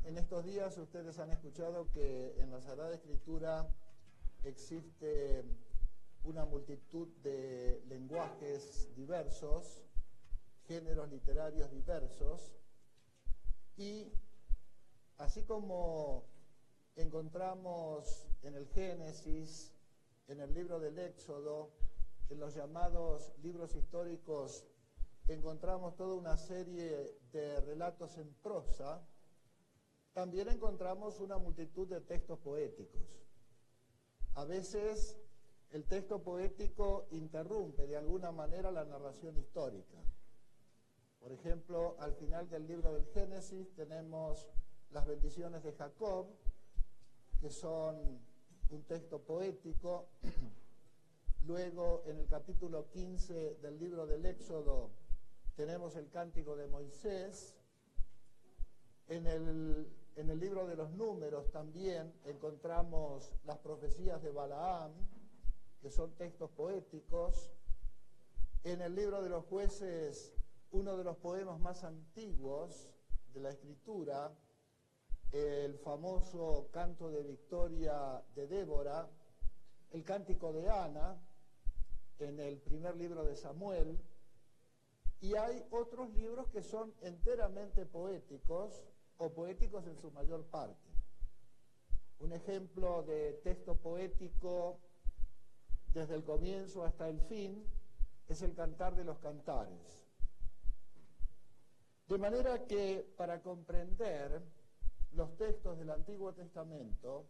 En estos días ustedes han escuchado que en la Sagrada Escritura existe una multitud de lenguajes diversos, géneros literarios diversos, y así como encontramos en el Génesis, en el libro del Éxodo, en los llamados libros históricos, encontramos toda una serie de relatos en prosa, también encontramos una multitud de textos poéticos. A veces el texto poético interrumpe de alguna manera la narración histórica. Por ejemplo, al final del libro del Génesis tenemos las bendiciones de Jacob, que son un texto poético. Luego, en el capítulo 15 del libro del Éxodo, tenemos el cántico de Moisés. En el libro de los Números también encontramos las profecías de Balaam, que son textos poéticos. En el libro de los Jueces, uno de los poemas más antiguos de la Escritura, el famoso canto de victoria de Débora, el cántico de Ana, en el primer libro de Samuel, y hay otros libros que son enteramente poéticos o poéticos en su mayor parte. Un ejemplo de texto poético desde el comienzo hasta el fin es el Cantar de los Cantares. De manera que para comprender los textos del Antiguo Testamento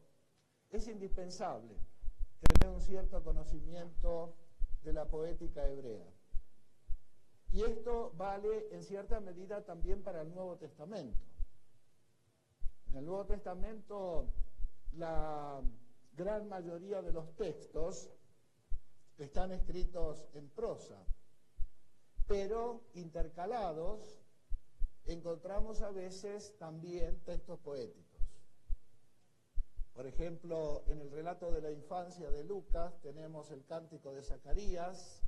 es indispensable tener un cierto conocimiento de la poética hebrea. Y esto vale en cierta medida también para el Nuevo Testamento. En el Nuevo Testamento la gran mayoría de los textos están escritos en prosa, pero intercalados encontramos a veces también textos poéticos. Por ejemplo, en el relato de la infancia de Lucas tenemos el cántico de Zacarías,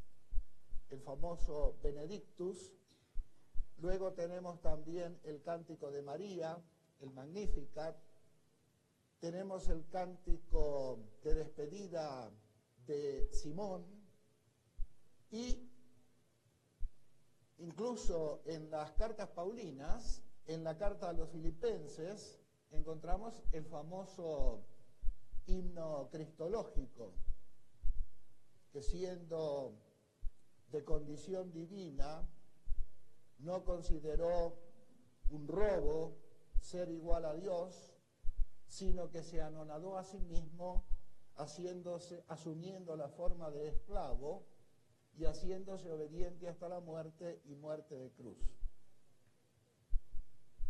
el famoso Benedictus. Luego tenemos también el cántico de María, el Magnificat. Tenemos el cántico de despedida de Simón, y incluso en las cartas paulinas, en la carta a los Filipenses, encontramos el famoso himno cristológico, que siendo de condición divina, no consideró un robo ser igual a Dios, sino que se anonadó a sí mismo, asumiendo la forma de esclavo y haciéndose obediente hasta la muerte y muerte de cruz.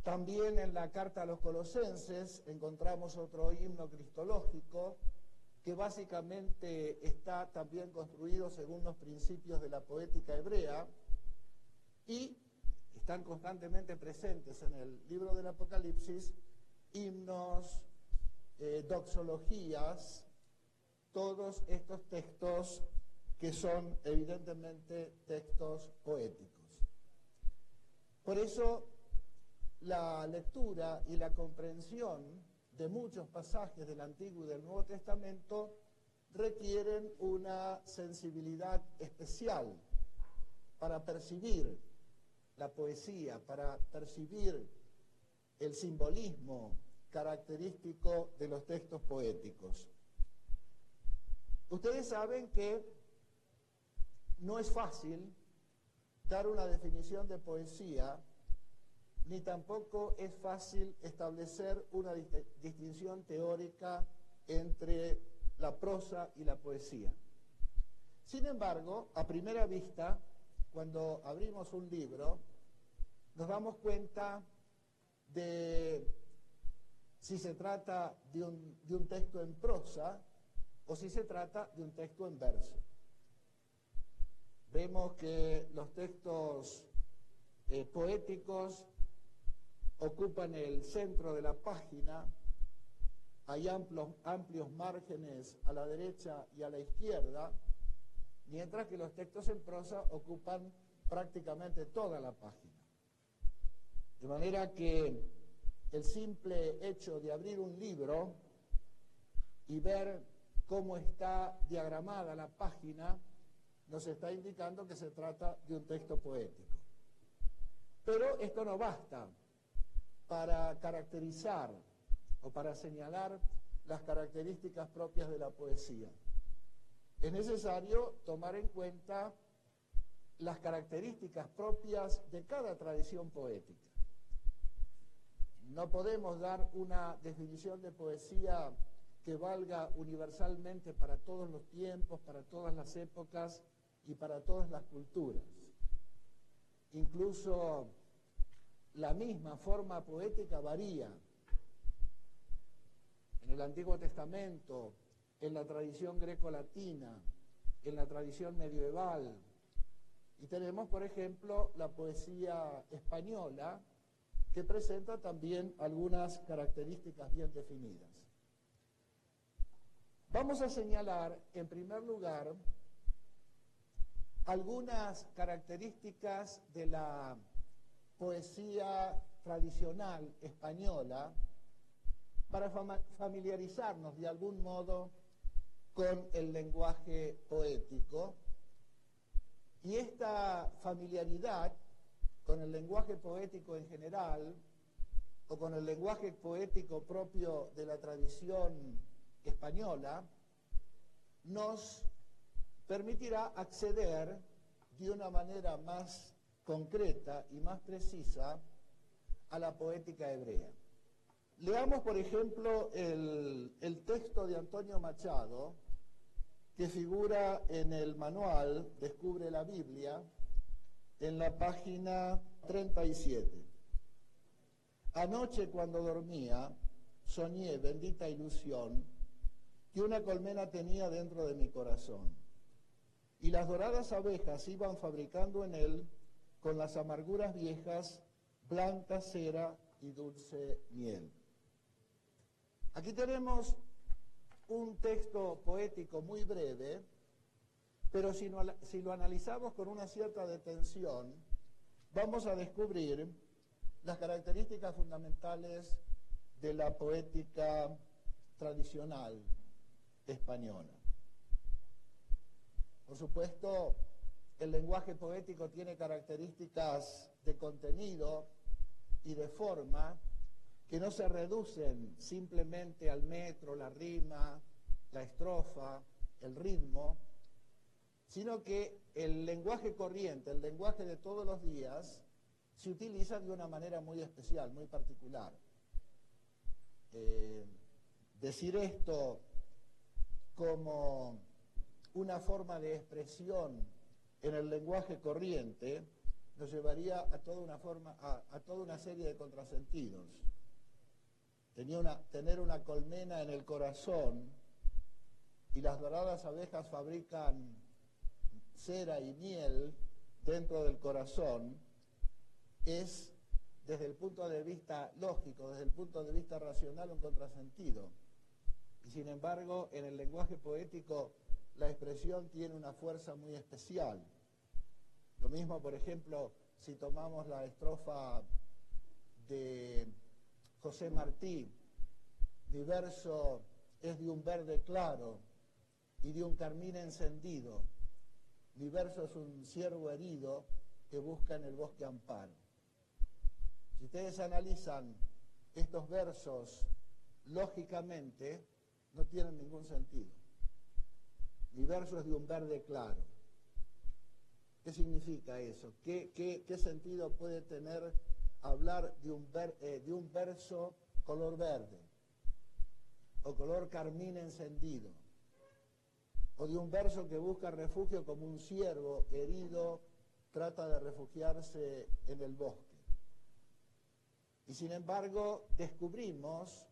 También en la carta a los Colosenses encontramos otro himno cristológico que básicamente está también construido según los principios de la poética hebrea, y están constantemente presentes en el libro del Apocalipsis himnos, doxologías, todos estos textos que son evidentemente textos poéticos. Por eso la lectura y la comprensión de muchos pasajes del Antiguo y del Nuevo Testamento requieren una sensibilidad especial para percibir la poesía, para percibir el simbolismo característico de los textos poéticos. Ustedes saben que no es fácil dar una definición de poesía, ni tampoco es fácil establecer una distinción teórica entre la prosa y la poesía. Sin embargo, a primera vista, cuando abrimos un libro, nos damos cuenta de si se trata de un texto en prosa o si se trata de un texto en verso. Vemos que los textos poéticos ocupan el centro de la página, hay amplios márgenes a la derecha y a la izquierda, mientras que los textos en prosa ocupan prácticamente toda la página. De manera que el simple hecho de abrir un libro y ver cómo está diagramada la página nos está indicando que se trata de un texto poético. Pero esto no basta para caracterizar o para señalar las características propias de la poesía. Es necesario tomar en cuenta las características propias de cada tradición poética. No podemos dar una definición de poesía que valga universalmente para todos los tiempos, para todas las épocas y para todas las culturas. Incluso la misma forma poética varía. En el Antiguo Testamento, en la tradición greco-latina, en la tradición medieval, y tenemos, por ejemplo, la poesía española, que presenta también algunas características bien definidas. Vamos a señalar, en primer lugar, algunas características de la poesía tradicional española para familiarizarnos de algún modo con el lenguaje poético. Y esta familiaridad con el lenguaje poético en general, o con el lenguaje poético propio de la tradición española, nos permitirá acceder de una manera más concreta y más precisa a la poética hebrea. Leamos, por ejemplo, el texto de Antonio Machado, que figura en el manual Descubre la Biblia, en la página 37. Anoche cuando dormía, soñé, bendita ilusión, que una colmena tenía dentro de mi corazón, y las doradas abejas iban fabricando en él, con las amarguras viejas, blanca cera y dulce miel. Aquí tenemos un texto poético muy breve, pero si lo analizamos con una cierta detención, vamos a descubrir las características fundamentales de la poética tradicional española. Por supuesto, el lenguaje poético tiene características de contenido y de forma que no se reducen simplemente al metro, la rima, la estrofa, el ritmo, sino que el lenguaje corriente, el lenguaje de todos los días, se utiliza de una manera muy especial, muy particular. Decir esto como una forma de expresión en el lenguaje corriente nos llevaría a toda una serie de contrasentidos. Tener una colmena en el corazón y las doradas abejas fabrican cera y miel dentro del corazón es, desde el punto de vista lógico, desde el punto de vista racional, un contrasentido. Y sin embargo, en el lenguaje poético, la expresión tiene una fuerza muy especial. Lo mismo, por ejemplo, si tomamos la estrofa de José Martí: mi verso es de un verde claro y de un carmín encendido. Mi verso es un ciervo herido que busca en el bosque amparo. Si ustedes analizan estos versos lógicamente, no tienen ningún sentido. Mi verso es de un verde claro. ¿Qué significa eso? ¿Qué sentido puede tener hablar de un verso color verde? O color carmín encendido, o de un verso que busca refugio como un ciervo herido trata de refugiarse en el bosque. Y sin embargo, descubrimos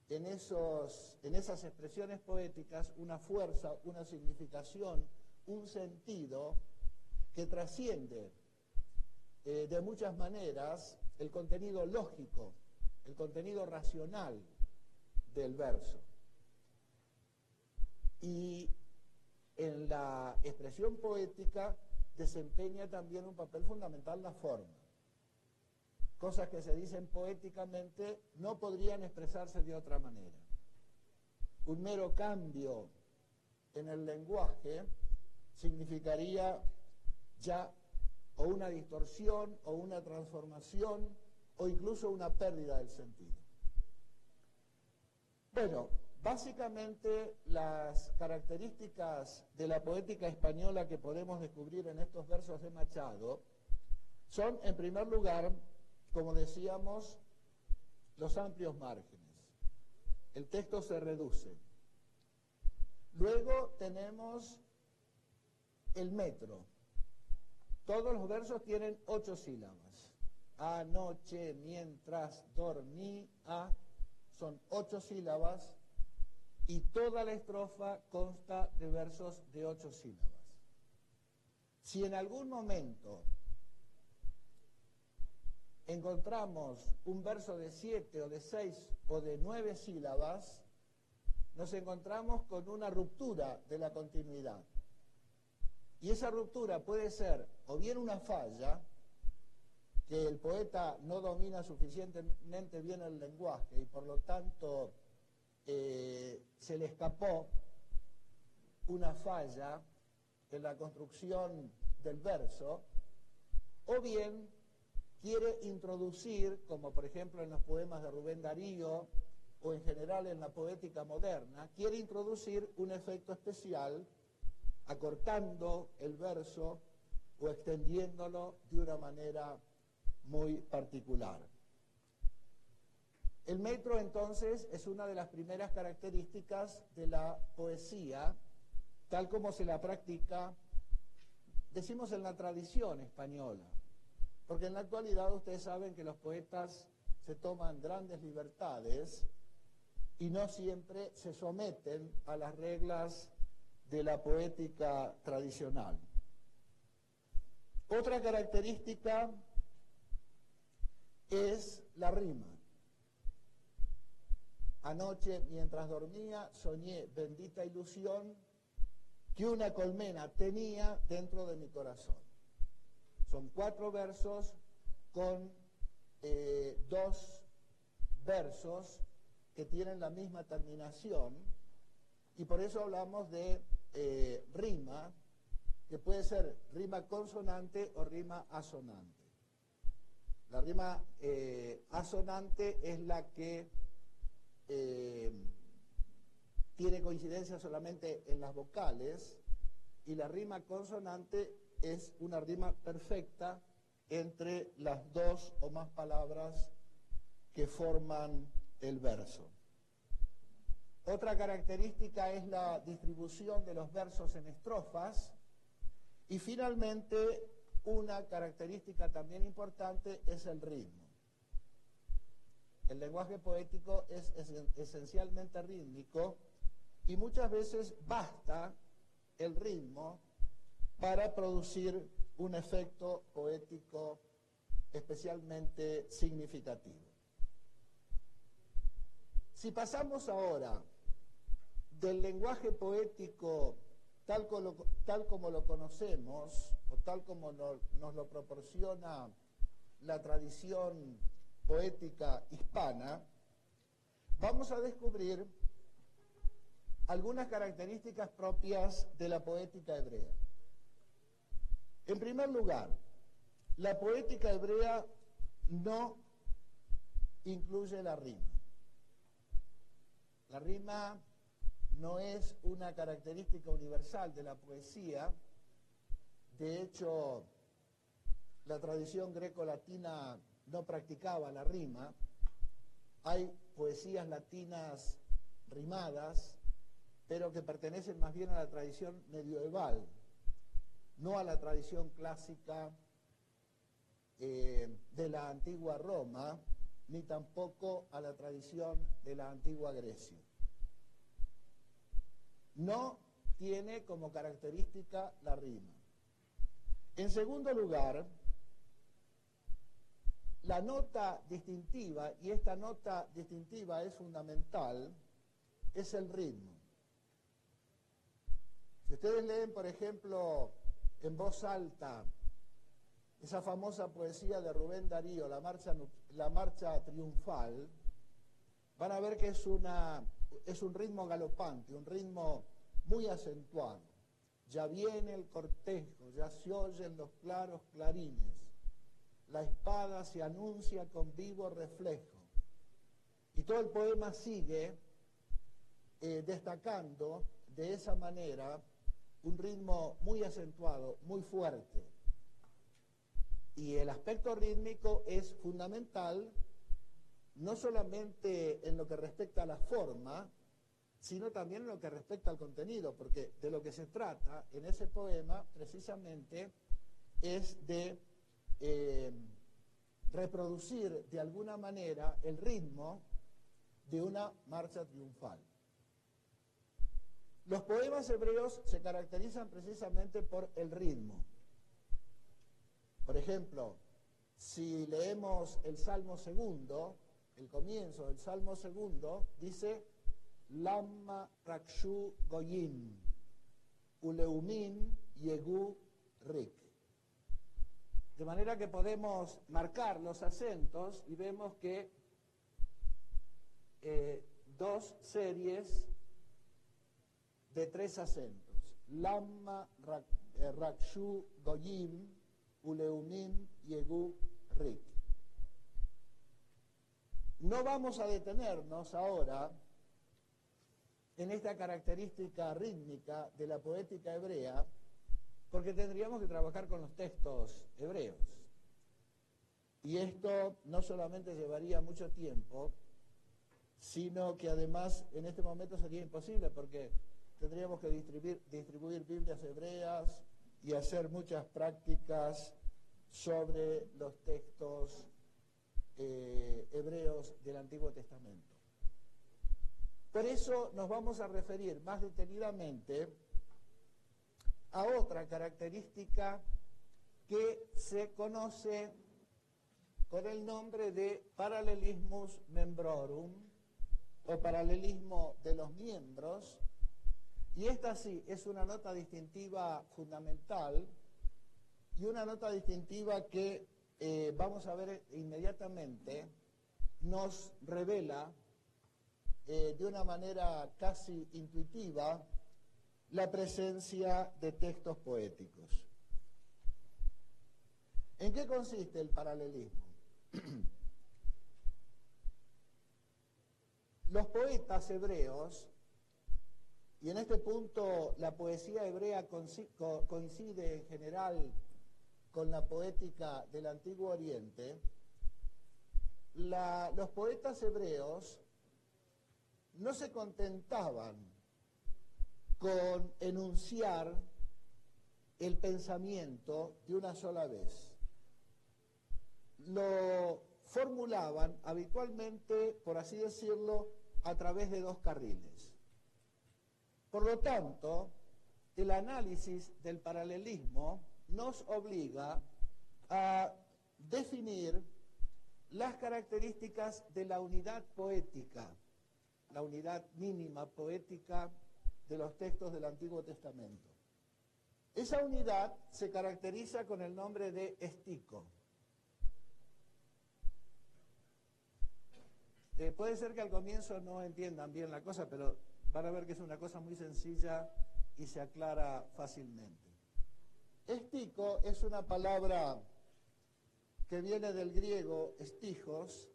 en esas expresiones poéticas una fuerza, una significación, un sentido que trasciende de muchas maneras el contenido lógico, el contenido racional del verso. Y en la expresión poética desempeña también un papel fundamental la forma. cosas que se dicen poéticamente no podrían expresarse de otra manera. Un mero cambio en el lenguaje significaría ya o una distorsión o una transformación o incluso una pérdida del sentido. Bueno, básicamente las características de la poética española que podemos descubrir en estos versos de Machado son, en primer lugar, como decíamos, los amplios márgenes. El texto se reduce. Luego tenemos el metro. Todos los versos tienen 8 sílabas. Anoche, mientras dormía, son 8 sílabas y toda la estrofa consta de versos de 8 sílabas. Si en algún momento encontramos un verso de 7 o de 6 o de 9 sílabas, nos encontramos con una ruptura de la continuidad. Y esa ruptura puede ser o bien una falla, que el poeta no domina suficientemente bien el lenguaje y por lo tanto se le escapó una falla en la construcción del verso, o bien quiere introducir, como por ejemplo en los poemas de Rubén Darío o en general en la poética moderna, quiere introducir un efecto especial acortando el verso o extendiéndolo de una manera muy particular. El metro entonces es una de las primeras características de la poesía, tal como se la practica, decimos, en la tradición española, porque en la actualidad ustedes saben que los poetas se toman grandes libertades y no siempre se someten a las reglas de la poética tradicional. Otra característica es la rima. Anoche, mientras dormía, soñé, bendita ilusión, que una colmena tenía dentro de mi corazón. Son 4 versos con 2 versos que tienen la misma terminación, y por eso hablamos de rima, que puede ser rima consonante o rima asonante. La rima asonante es la que tiene coincidencia solamente en las vocales, y la rima consonante es una rima perfecta entre las 2 o más palabras que forman el verso. Otra característica es la distribución de los versos en estrofas, y finalmente una característica también importante es el ritmo. El lenguaje poético es esencialmente rítmico y muchas veces basta el ritmo para producir un efecto poético especialmente significativo. Si pasamos ahora del lenguaje poético tal como lo conocemos o tal como nos lo proporciona la tradición poética hispana, vamos a descubrir algunas características propias de la poética hebrea. En primer lugar, la poética hebrea no incluye la rima. La rima no es una característica universal de la poesía. De hecho, la tradición greco-latina no practicaba la rima. Hay poesías latinas rimadas, pero que pertenecen más bien a la tradición medieval, no a la tradición clásica de la antigua Roma, ni tampoco a la tradición de la antigua Grecia. No tiene como característica la rima. En segundo lugar, la nota distintiva, y esta nota distintiva es fundamental, es el ritmo. Si ustedes leen, por ejemplo, en voz alta esa famosa poesía de Rubén Darío, la marcha triunfal, van a ver que es un ritmo galopante, un ritmo muy acentuado. Ya viene el cortejo, ya se oyen los claros clarines, la espada se anuncia con vivo reflejo. Y todo el poema sigue destacando de esa manera un ritmo muy acentuado, muy fuerte. Y el aspecto rítmico es fundamental, no solamente en lo que respecta a la forma, sino también en lo que respecta al contenido, porque de lo que se trata en ese poema precisamente es de reproducir de alguna manera el ritmo de una marcha triunfal. Los poemas hebreos se caracterizan precisamente por el ritmo. Por ejemplo, si leemos el Salmo segundo, el comienzo del Salmo segundo, dice Lama Rakshu Goyim, Uleumin Yegu Rik. De manera que podemos marcar los acentos y vemos que dos series de 3 acentos. Lama Rakshu Goyim, Uleumin Yegu Rik. No vamos a detenernos ahora en esta característica rítmica de la poética hebrea, porque tendríamos que trabajar con los textos hebreos. Y esto no solamente llevaría mucho tiempo, sino que además en este momento sería imposible, porque tendríamos que distribuir Biblias hebreas y hacer muchas prácticas sobre los textos hebreos del Antiguo Testamento. Por eso nos vamos a referir más detenidamente a otra característica que se conoce con el nombre de paralelismus membrorum, o paralelismo de los miembros, y esta sí es una nota distintiva fundamental, y una nota distintiva que vamos a ver inmediatamente nos revela de una manera casi intuitiva la presencia de textos poéticos. ¿En qué consiste el paralelismo? Los poetas hebreos, y en este punto la poesía hebrea coincide en general con la poética del Antiguo Oriente, los poetas hebreos no se contentaban con enunciar el pensamiento de una sola vez. Lo formulaban habitualmente, por así decirlo, a través de 2 carriles. Por lo tanto, el análisis del paralelismo nos obliga a definir las características de la unidad poética, la unidad mínima poética de los textos del Antiguo Testamento. Esa unidad se caracteriza con el nombre de estico. Puede ser que al comienzo no entiendan bien la cosa, pero van a ver que es una cosa muy sencilla y se aclara fácilmente. Estico es una palabra que viene del griego stijos,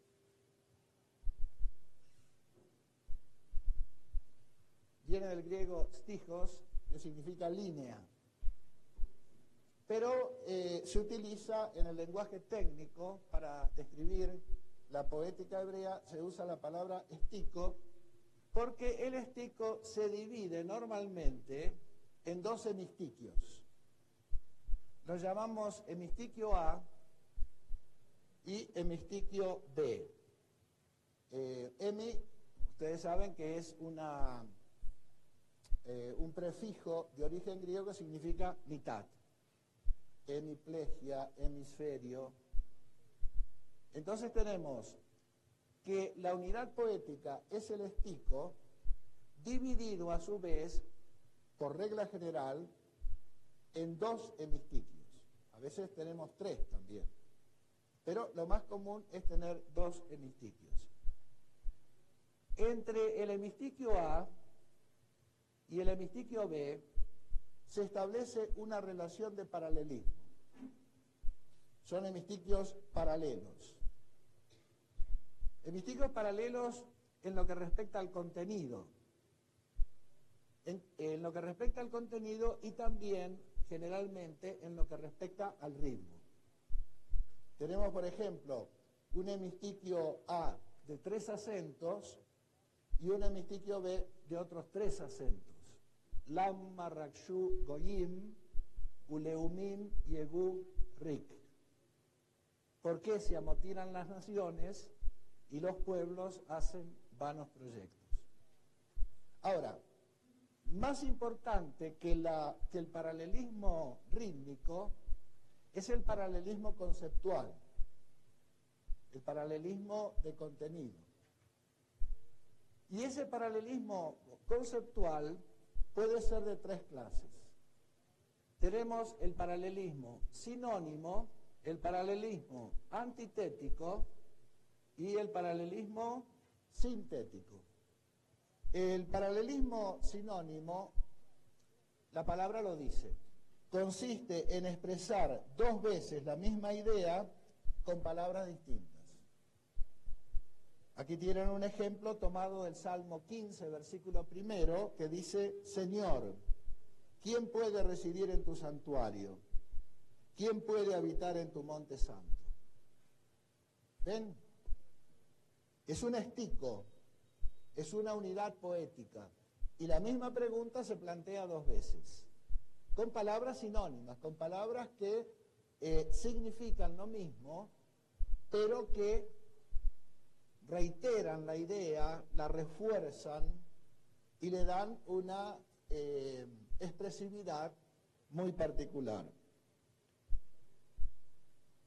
que significa línea, pero se utiliza en el lenguaje técnico para describir la poética hebrea, se usa la palabra estico, porque el estico se divide normalmente en 2 hemistiquios. Los llamamos hemistiquio A y hemistiquio B. Hemi, ustedes saben que es un prefijo de origen griego que significa mitad. Hemiplegia, hemisferio. Entonces tenemos que la unidad poética es el estico, dividido a su vez, por regla general, en 2 hemistiquios. A veces tenemos 3 también. Pero lo más común es tener 2 hemistiquios. Entre el hemistiquio A y el hemistiquio B se establece una relación de paralelismo. Son hemistiquios paralelos. Hemistiquios paralelos en lo que respecta al contenido. En lo que respecta al contenido y también, generalmente, en lo que respecta al ritmo. Tenemos, por ejemplo, un hemistiquio A de 3 acentos y un hemistiquio B de otros 3 acentos. Lamma, Rakshu, Goyim, Uleumim, Yegu, Rik. ¿Por qué se amotinan las naciones y los pueblos hacen vanos proyectos? Ahora, más importante que el paralelismo rítmico es el paralelismo conceptual, el paralelismo de contenido. Y ese paralelismo conceptual puede ser de 3 clases. Tenemos el paralelismo sinónimo, el paralelismo antitético y el paralelismo sintético. El paralelismo sinónimo, la palabra lo dice, consiste en expresar 2 veces la misma idea con palabras distintas. Aquí tienen un ejemplo tomado del Salmo 15, versículo 1, que dice: Señor, ¿quién puede residir en tu santuario? ¿Quién puede habitar en tu monte santo? ¿Ven? Es un estico, es una unidad poética. Y la misma pregunta se plantea 2 veces, con palabras sinónimas, con palabras que significan lo mismo, pero que reiteran la idea, la refuerzan y le dan una expresividad muy particular.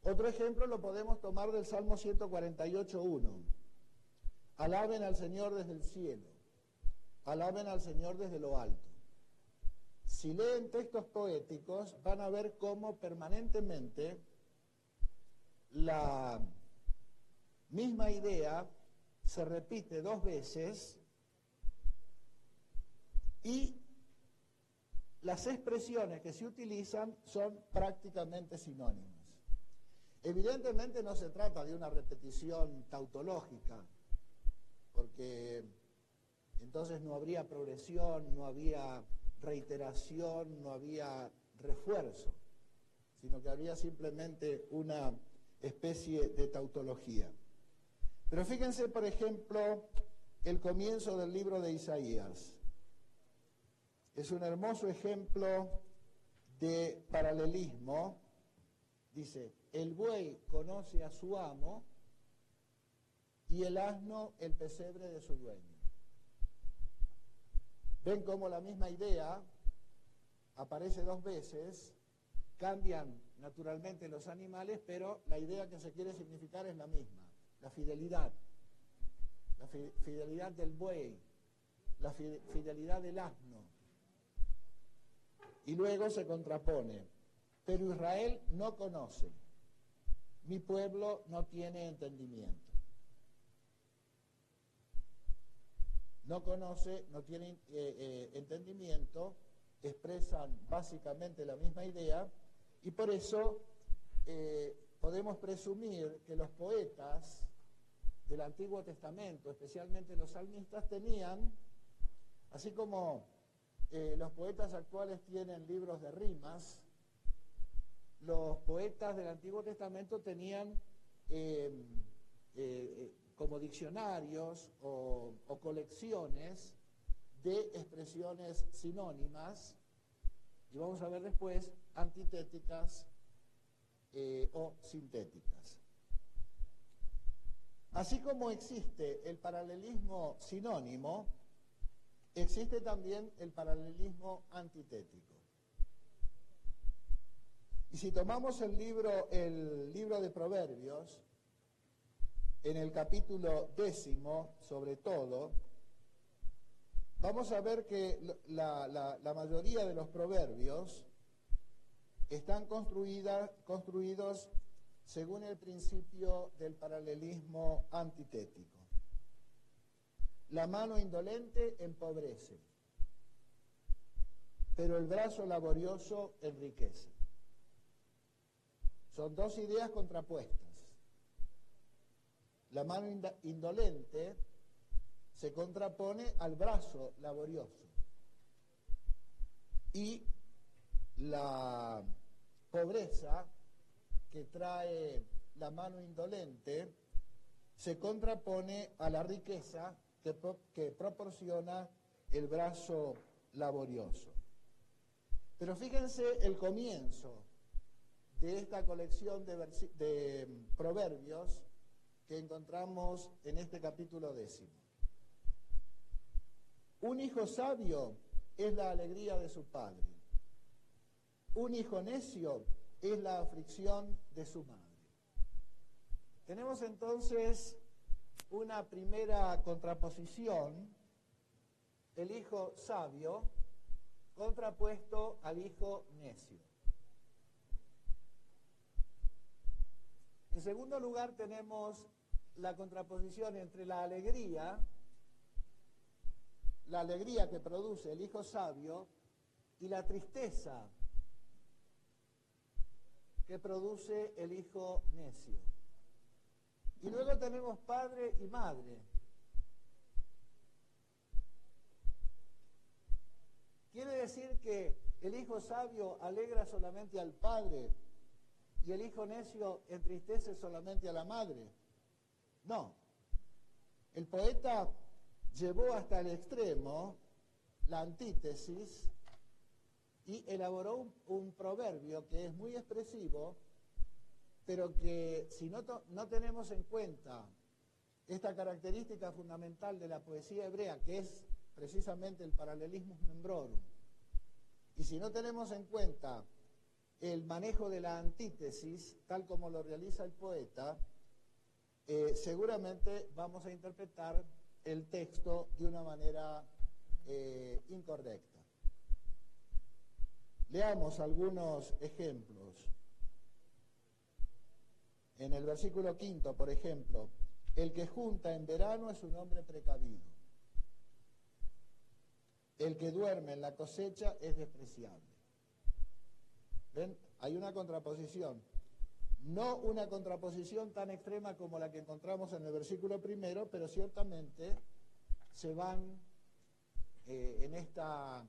Otro ejemplo lo podemos tomar del Salmo 148:1. Alaben al Señor desde el cielo, alaben al Señor desde lo alto. Si leen textos poéticos, van a ver cómo permanentemente la misma idea se repite 2 veces y las expresiones que se utilizan son prácticamente sinónimas. Evidentemente no se trata de una repetición tautológica, porque entonces no habría progresión, no había reiteración, no había refuerzo, sino que habría simplemente una especie de tautología. Pero fíjense, por ejemplo, el comienzo del libro de Isaías. Es un hermoso ejemplo de paralelismo. Dice: el buey conoce a su amo y el asno el pesebre de su dueño. Ven cómo la misma idea aparece 2 veces, cambian naturalmente los animales, pero la idea que se quiere significar es la misma, la fidelidad del buey, la fidelidad del asno. Y luego se contrapone: pero Israel no conoce, mi pueblo no tiene entendimiento. No conoce, no tiene entendimiento, expresan básicamente la misma idea, y por eso podemos presumir que los poetas del Antiguo Testamento, especialmente los salmistas, tenían, así como los poetas actuales tienen libros de rimas, los poetas del Antiguo Testamento tenían como diccionarios o colecciones de expresiones sinónimas, y vamos a ver después antitéticas o sintéticas. Así como existe el paralelismo sinónimo, existe también el paralelismo antitético. Y si tomamos el libro de Proverbios, en el capítulo 10, sobre todo, vamos a ver que la mayoría de los proverbios están construidos según el principio del paralelismo antitético. La mano indolente empobrece, pero el brazo laborioso enriquece. Son dos ideas contrapuestas. La mano indolente se contrapone al brazo laborioso y la pobreza que trae la mano indolente se contrapone a la riqueza que proporciona el brazo laborioso. Pero fíjense el comienzo de esta colección de proverbios que encontramos en este capítulo 10. Un hijo sabio es la alegría de su padre. Un hijo necio es la aflicción de su madre. Tenemos entonces una primera contraposición, el hijo sabio contrapuesto al hijo necio. En segundo lugar tenemos la contraposición entre la alegría que produce el hijo sabio y la tristeza que produce el hijo necio. Y luego tenemos padre y madre. ¿Quiere decir que el hijo sabio alegra solamente al padre y el hijo necio entristece solamente a la madre? No. El poeta llevó hasta el extremo la antítesis y elaboró un proverbio que es muy expresivo, pero que si no tenemos en cuenta esta característica fundamental de la poesía hebrea, que es precisamente el paralelismus membrorum, y si no tenemos en cuenta el manejo de la antítesis, tal como lo realiza el poeta, seguramente vamos a interpretar el texto de una manera incorrecta. Leamos algunos ejemplos. En el versículo 5, por ejemplo, el que junta en verano es un hombre precavido. El que duerme en la cosecha es despreciable. ¿Ven? Hay una contraposición. No una contraposición tan extrema como la que encontramos en el versículo primero, pero ciertamente se van en esta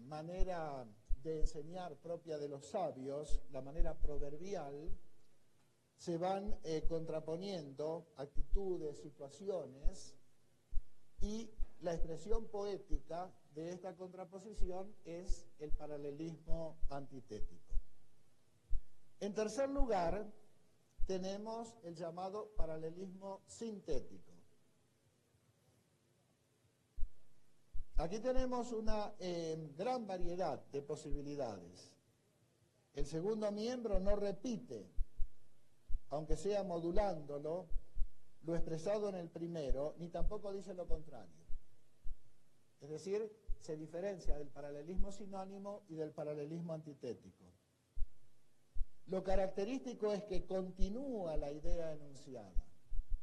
manera de enseñar propia de los sabios, la manera proverbial, se van contraponiendo actitudes, situaciones, y la expresión poética de esta contraposición es el paralelismo antitético. En tercer lugar, tenemos el llamado paralelismo sintético. Aquí tenemos una gran variedad de posibilidades. El segundo miembro no repite, aunque sea modulándolo, lo expresado en el primero, ni tampoco dice lo contrario. Es decir, se diferencia del paralelismo sinónimo y del paralelismo antitético. Lo característico es que continúa la idea enunciada.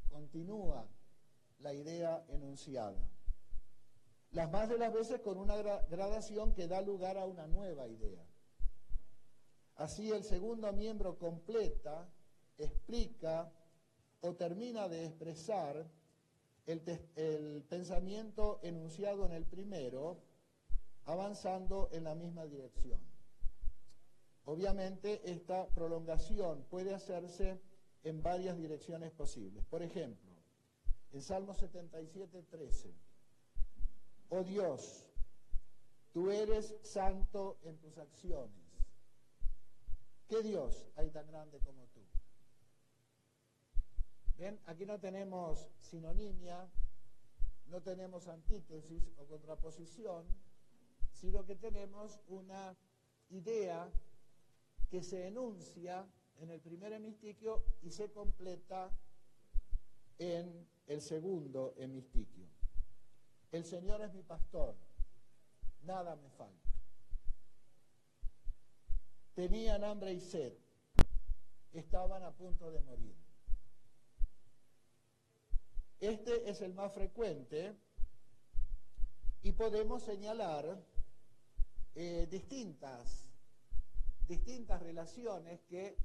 Continúa la idea enunciada. Las más de las veces con una gradación que da lugar a una nueva idea. Así el segundo miembro completa, explica o termina de expresar el pensamiento enunciado en el primero, avanzando en la misma dirección. Obviamente, esta prolongación puede hacerse en varias direcciones posibles. Por ejemplo, en Salmo 77:13, oh Dios, tú eres santo en tus acciones. ¿Qué Dios hay tan grande como tú? Bien, aquí no tenemos sinonimia, no tenemos antítesis o contraposición, sino que tenemos una idea que se enuncia en el primer hemistiquio y se completa en el segundo hemistiquio. El Señor es mi pastor, nada me falta. tenían hambre y sed, estaban a punto de morir. Este es el más frecuente y podemos señalar distintas relaciones que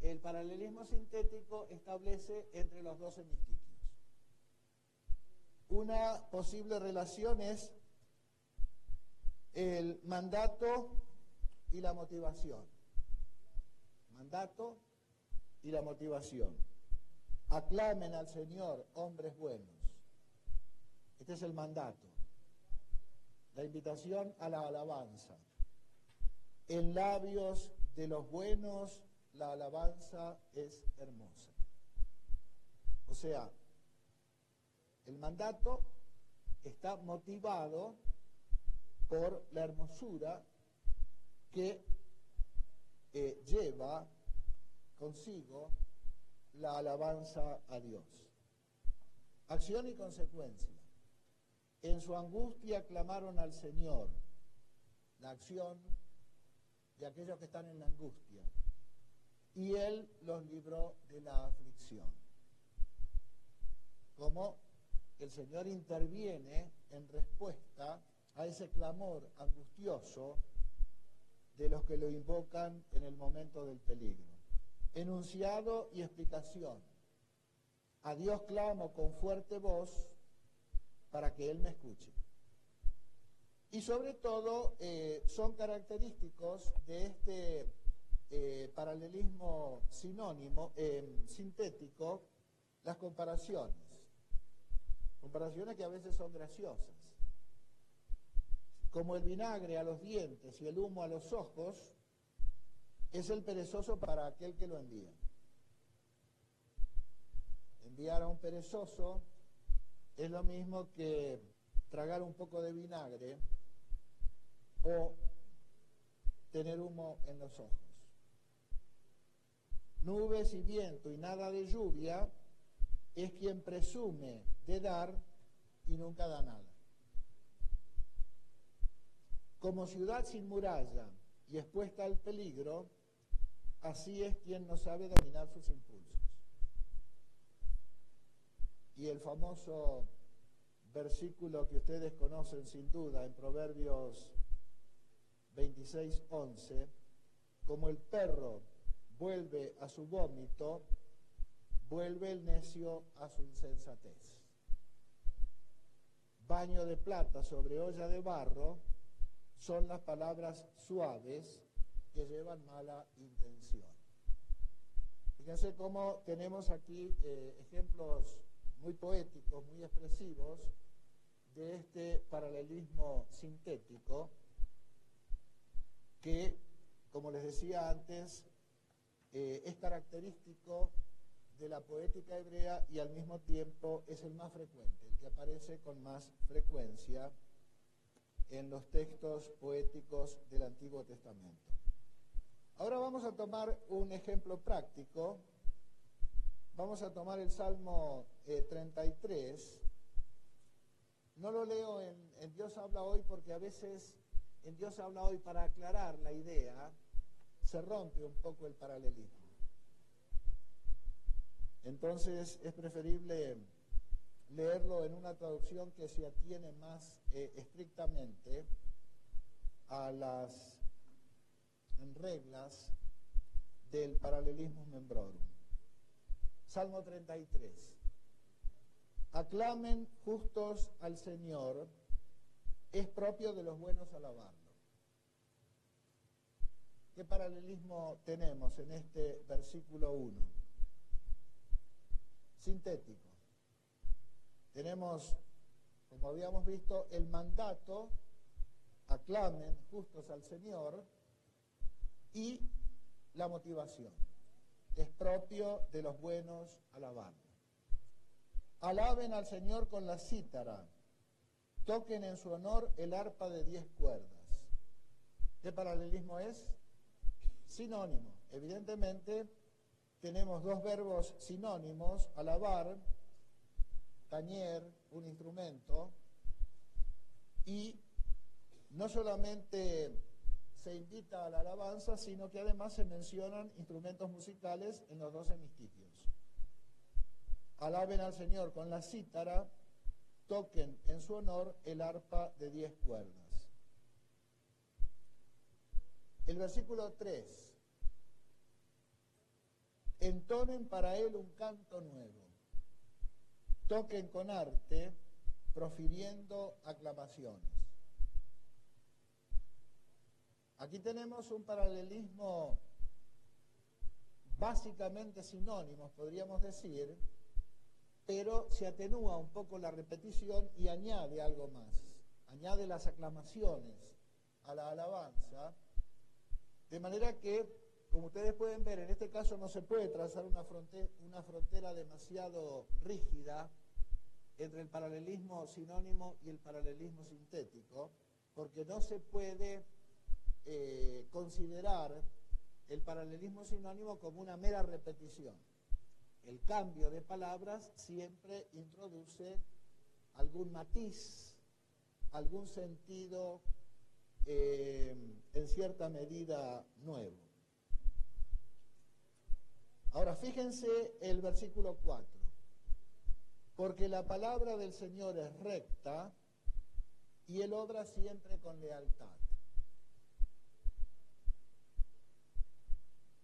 el paralelismo sintético establece entre los dos hemistiquios. Una posible relación es el mandato y la motivación. Mandato y la motivación. Aclamen al Señor, hombres buenos. Este es el mandato. La invitación a la alabanza. En labios de los buenos la alabanza es hermosa. O sea, el mandato está motivado por la hermosura que lleva consigo la alabanza a Dios. Acción y consecuencia. En su angustia clamaron al Señor. La acción de aquellos que están en la angustia. Y Él los libró de la aflicción. Como el Señor interviene en respuesta a ese clamor angustioso de los que lo invocan en el momento del peligro. Enunciado y explicación. A Dios clamo con fuerte voz para que Él me escuche. Y sobre todo son característicos de este paralelismo sintético las comparaciones. Comparaciones que a veces son graciosas. Como el vinagre a los dientes y el humo a los ojos, es el perezoso para aquel que lo envía. Enviar a un perezoso es lo mismo que tragar un poco de vinagre o tener humo en los ojos. Nubes y viento y nada de lluvia es quien presume de dar y nunca da nada. Como ciudad sin muralla y expuesta al peligro, así es quien no sabe dominar sus impulsos. Y el famoso versículo que ustedes conocen sin duda en Proverbios 26:11, como el perro vuelve a su vómito, vuelve el necio a su insensatez. Baño de plata sobre olla de barro son las palabras suaves que llevan mala intención. Fíjense cómo tenemos aquí ejemplos muy poéticos, muy expresivos de este paralelismo sintético que, como les decía antes, es característico de la poética hebrea y al mismo tiempo es el más frecuente, el que aparece con más frecuencia en los textos poéticos del Antiguo Testamento. Ahora vamos a tomar un ejemplo práctico. Vamos a tomar el Salmo 33. No lo leo en Dios habla hoy porque a veces en Dios habla hoy para aclarar la idea se rompe un poco el paralelismo. Entonces es preferible leerlo en una traducción que se atiene más estrictamente a las reglas del paralelismo membrorum. Salmo 33. Aclamen justos al Señor, es propio de los buenos alabarlo. ¿Qué paralelismo tenemos en este versículo 1? Sintético. Tenemos, como habíamos visto, el mandato, aclamen justos al Señor, y la motivación. Es propio de los buenos alabarlo. Alaben al Señor con la cítara, toquen en su honor el arpa de 10 cuerdas. ¿Qué paralelismo es? Sinónimo. Evidentemente tenemos dos verbos sinónimos, alabar, tañer, un instrumento, y no solamente se invita a la alabanza, sino que además se mencionan instrumentos musicales en los 12 mistiquios. Alaben al Señor con la cítara, toquen en su honor el arpa de 10 cuerdas. El versículo 3. Entonen para él un canto nuevo. Toquen con arte, profiriendo aclamaciones. Aquí tenemos un paralelismo básicamente sinónimos, podríamos decir, pero se atenúa un poco la repetición y añade algo más. Añade las aclamaciones a la alabanza, de manera que, como ustedes pueden ver, en este caso no se puede trazar una frontera demasiado rígida entre el paralelismo sinónimo y el paralelismo sintético, porque no se puede considerar el paralelismo sinónimo como una mera repetición. El cambio de palabras siempre introduce algún matiz, algún sentido en cierta medida nuevo. Ahora fíjense el versículo 4. Porque la palabra del Señor es recta y Él obra siempre con lealtad.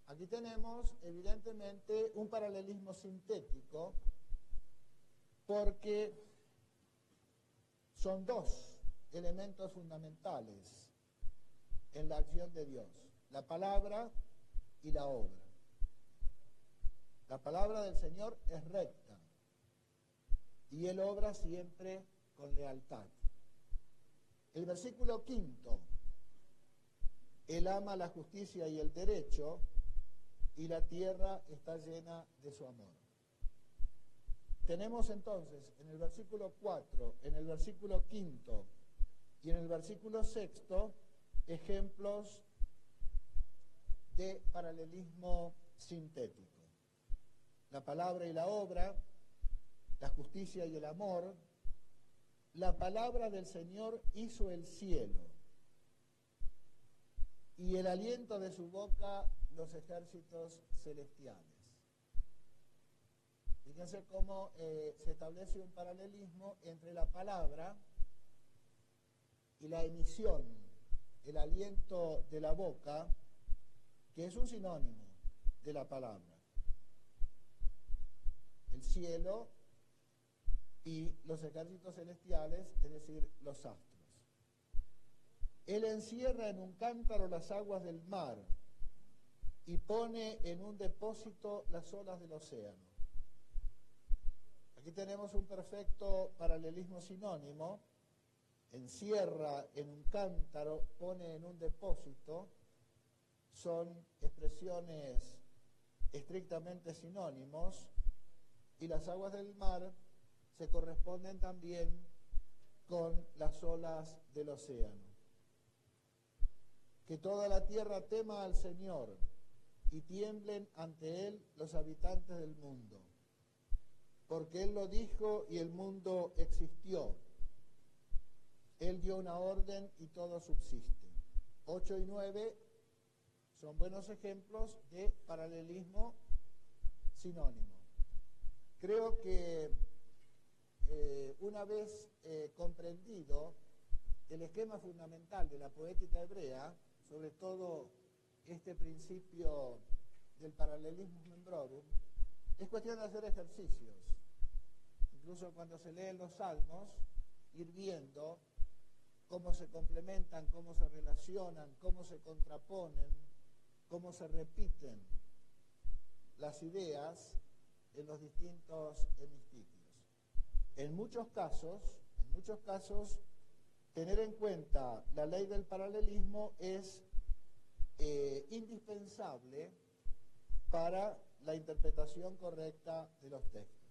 Aquí tenemos evidentemente un paralelismo sintético porque son dos elementos fundamentales en la acción de Dios, la palabra y la obra. La palabra del Señor es recta y Él obra siempre con lealtad. El versículo 5, Él ama la justicia y el derecho, y la tierra está llena de su amor. Tenemos entonces en el versículo 4, en el versículo 5 y en el versículo 6 ejemplos de paralelismo sintético. La palabra y la obra, la justicia y el amor. La palabra del Señor hizo el cielo, y el aliento de su boca los ejércitos celestiales. Fíjense cómo se establece un paralelismo entre la palabra y la emisión, el aliento de la boca, que es un sinónimo de la palabra. El cielo y los ejércitos celestiales, es decir, los astros. Él encierra en un cántaro las aguas del mar y pone en un depósito las olas del océano. Aquí tenemos un perfecto paralelismo sinónimo. Encierra en un cántaro, pone en un depósito, son expresiones estrictamente sinónimos, y las aguas del mar se corresponden también con las olas del océano. Que toda la tierra tema al Señor y tiemblen ante Él los habitantes del mundo, porque Él lo dijo y el mundo existió. Él dio una orden y todo subsiste. 8 y 9 son buenos ejemplos de paralelismo sinónimo. Creo que una vez comprendido el esquema fundamental de la poética hebrea, sobre todo este principio del paralelismo membrorum, es cuestión de hacer ejercicios. Incluso cuando se leen los salmos, ir viendo cómo se complementan, cómo se relacionan, cómo se contraponen, cómo se repiten las ideas en los distintos hemistiquios. En muchos casos, tener en cuenta la ley del paralelismo es indispensable para la interpretación correcta de los textos.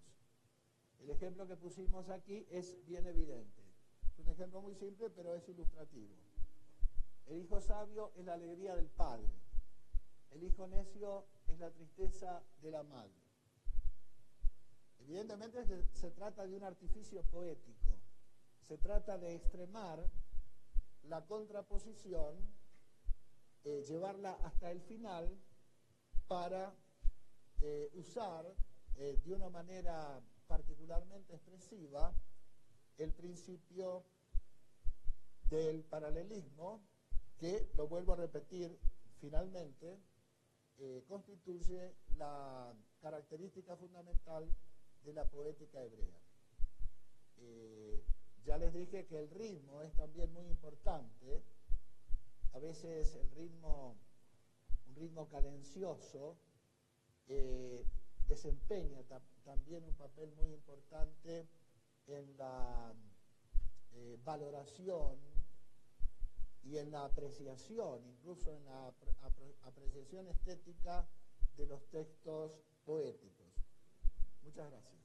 El ejemplo que pusimos aquí es bien evidente. Es un ejemplo muy simple, pero es ilustrativo. El hijo sabio es la alegría del padre. El hijo necio es la tristeza de la madre. Evidentemente se trata de un artificio poético. Se trata de extremar la contraposición llevarla hasta el final para usar de una manera particularmente expresiva el principio del paralelismo, que, lo vuelvo a repetir finalmente, constituye la característica fundamental de la poética hebrea. Ya les dije que el ritmo es también muy importante. A veces el ritmo, un ritmo cadencioso, desempeña también un papel muy importante en la valoración y en la apreciación, incluso en la apreciación estética de los textos poéticos. Muchas gracias.